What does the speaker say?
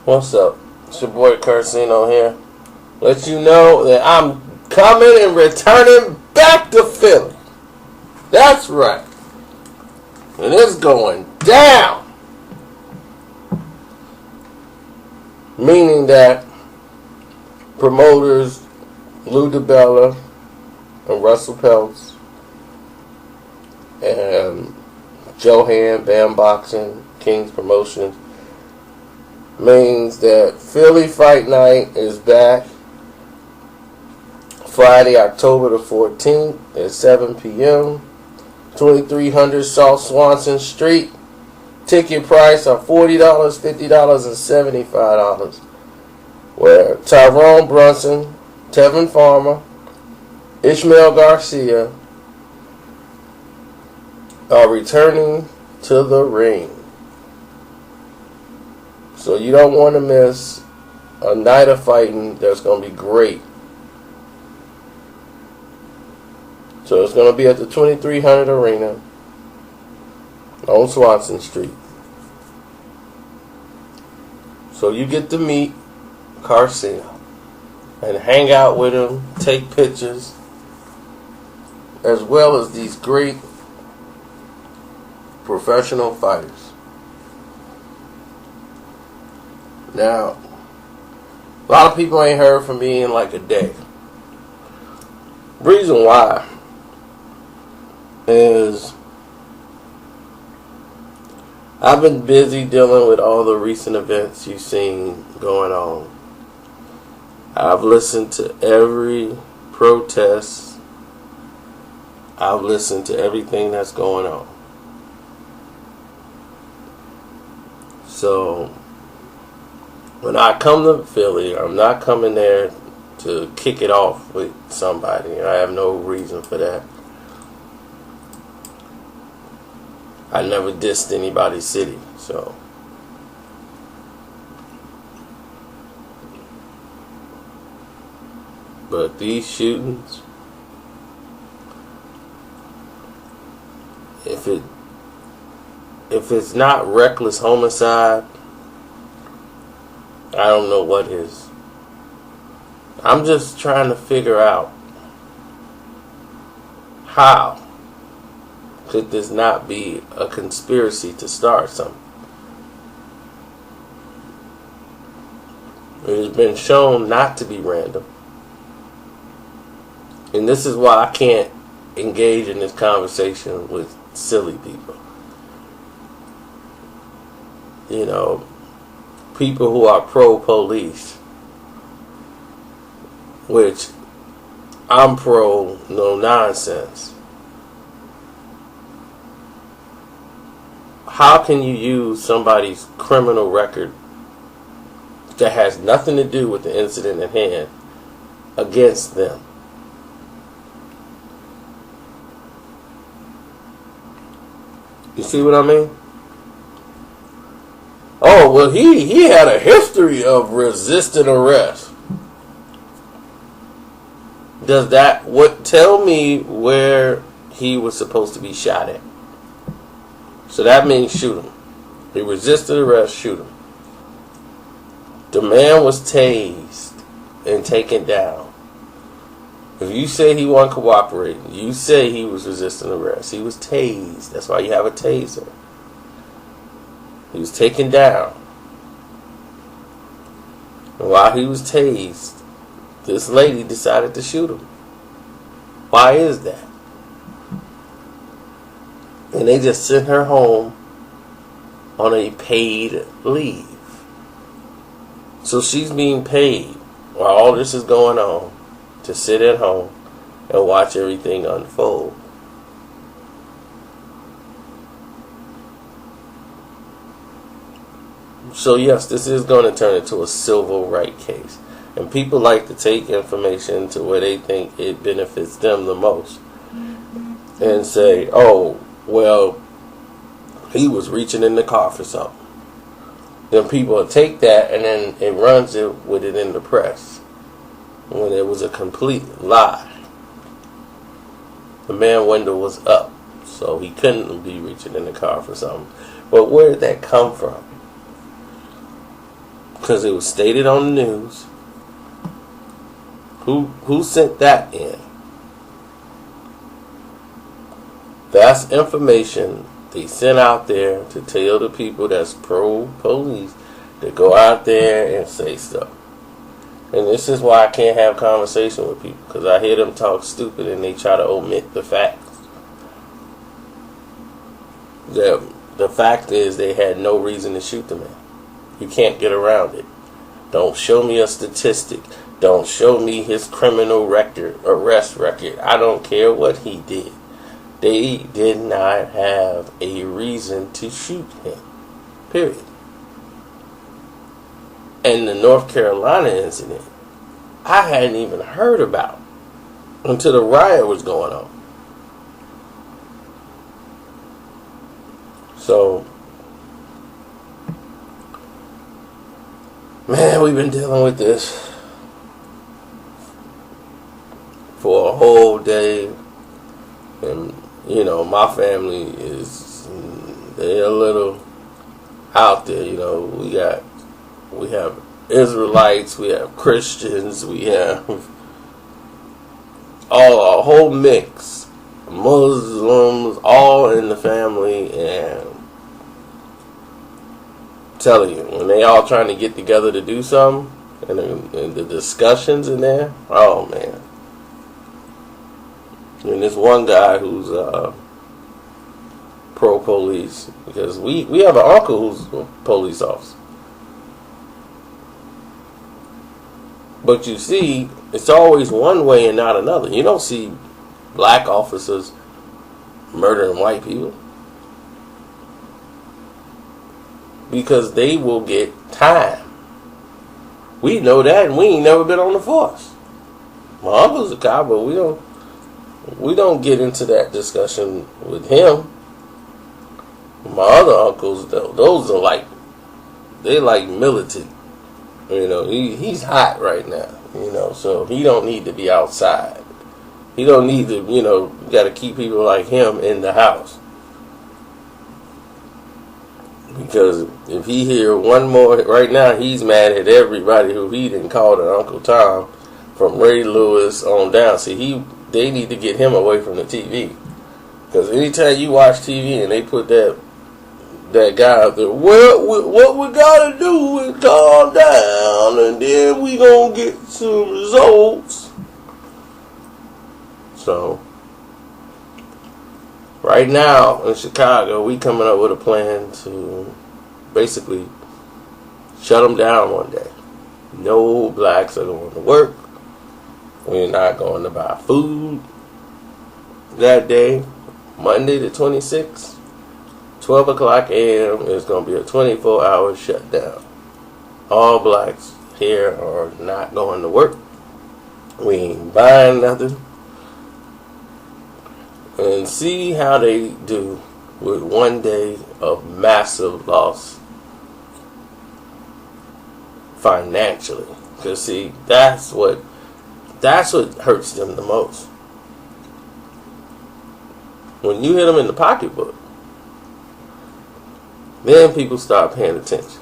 What's up? It's your boy Karceno here. Let you know that I'm coming and returning back to Philly. That's right. And it's going down. Meaning that promoters Lou DiBella and Russell Peltz and Johan, Bam Boxing, King's Promotions means that Philly Fight Night is back Friday, October the 14th at 7 p.m. 2300 South Swanson Street. Ticket price are $40, $50, and $75. Where Tyrone Brunson, Tevin Farmer, Ishmael Garcia are returning to the ring. So you don't want to miss a night of fighting that's going to be great. So it's going to be at the 2300 Arena on Swanson Street. So you get to meet Karceno and hang out with him, take pictures, as well as these great professional fighters. Now, a lot of people ain't heard from me in like a day. Reason why is I've been busy dealing with all the recent events you've seen going on. I've listened to every protest. I've listened to everything that's going on. So when I come to Philly, I'm not coming there to kick it off with somebody. I have no reason for that. I never dissed anybody's city, so. But these shootings, if it's not reckless homicide, I don't know what is. I'm just trying to figure out how could this not be a conspiracy to start something. It has been shown not to be random. And this is why I can't engage in this conversation with silly people. You know, people who are pro-police, which I'm pro no nonsense. How can you use somebody's criminal record that has nothing to do with the incident at hand against them? You see what I mean? Oh, well, he had a history of resisting arrest. Does that tell me where he was supposed to be shot at? So that means shoot him. He resisted arrest, shoot him. The man was tased and taken down. If you say he wasn't cooperating, you say he was resisting arrest. He was tased. That's why you have a taser. He was taken down. And while he was tased, this lady decided to shoot him. Why is that? And they just sent her home on a paid leave. So she's being paid while all this is going on to sit at home and watch everything unfold. So yes, this is going to turn into a civil rights case. And people like to take information to where they think it benefits them the most. And say, oh, well, he was reaching in the car for something. Then people will take that and then it runs it with it in the press. When it was a complete lie. The man's window was up. So he couldn't be reaching in the car for something. But where did that come from? because it was stated on the news. Who sent that in? That's information they sent out there to tell the people that's pro-police to go out there and say stuff. And this is why I can't have conversation with people, because I hear them talk stupid and they try to omit the facts. The fact is they had no reason to shoot the man. You can't get around it. Don't show me a statistic. Don't show me his criminal record, arrest record. I don't care what he did. They did not have a reason to shoot him. Period. And the North Carolina incident, I hadn't even heard about until the riot was going on. So, man, we've been dealing with this for a whole day. And, you know, my family they're a little out there. You know, we have Israelites, we have Christians, we have a whole mix, Muslims, all in the family. And I'm telling you, when they all trying to get together to do something, and the discussions in there, oh man. And this one guy who's pro-police, because we have an uncle who's a police officer. But you see, it's always one way and not another. You don't see black officers murdering white people, because they will get time. We know that, and we ain't never been on the force. My uncle's a cop, but we don't get into that discussion with him. My other uncles, those are like, they're like militant. You know, he's hot right now, you know, so he don't need to be outside. He don't need to, you know, got to keep people like him in the house. Because if he hear one more, right now he's mad at everybody who he didn't call to Uncle Tom, from Ray Lewis on down. See, they need to get him away from the TV. Because anytime you watch TV and they put that guy out there, well, what we gotta do is calm down, and then we gonna get some results. So, right now in Chicago, we coming up with a plan to basically shut them down one day. No blacks are going to work. We're not going to buy food that day. Monday the 26th, 12 o'clock a.m. is going to be a 24-hour shutdown. All blacks here are not going to work. We ain't buying nothing. And see how they do with one day of massive loss financially. Because see, that's what hurts them the most. When you hit them in the pocketbook, then people start paying attention.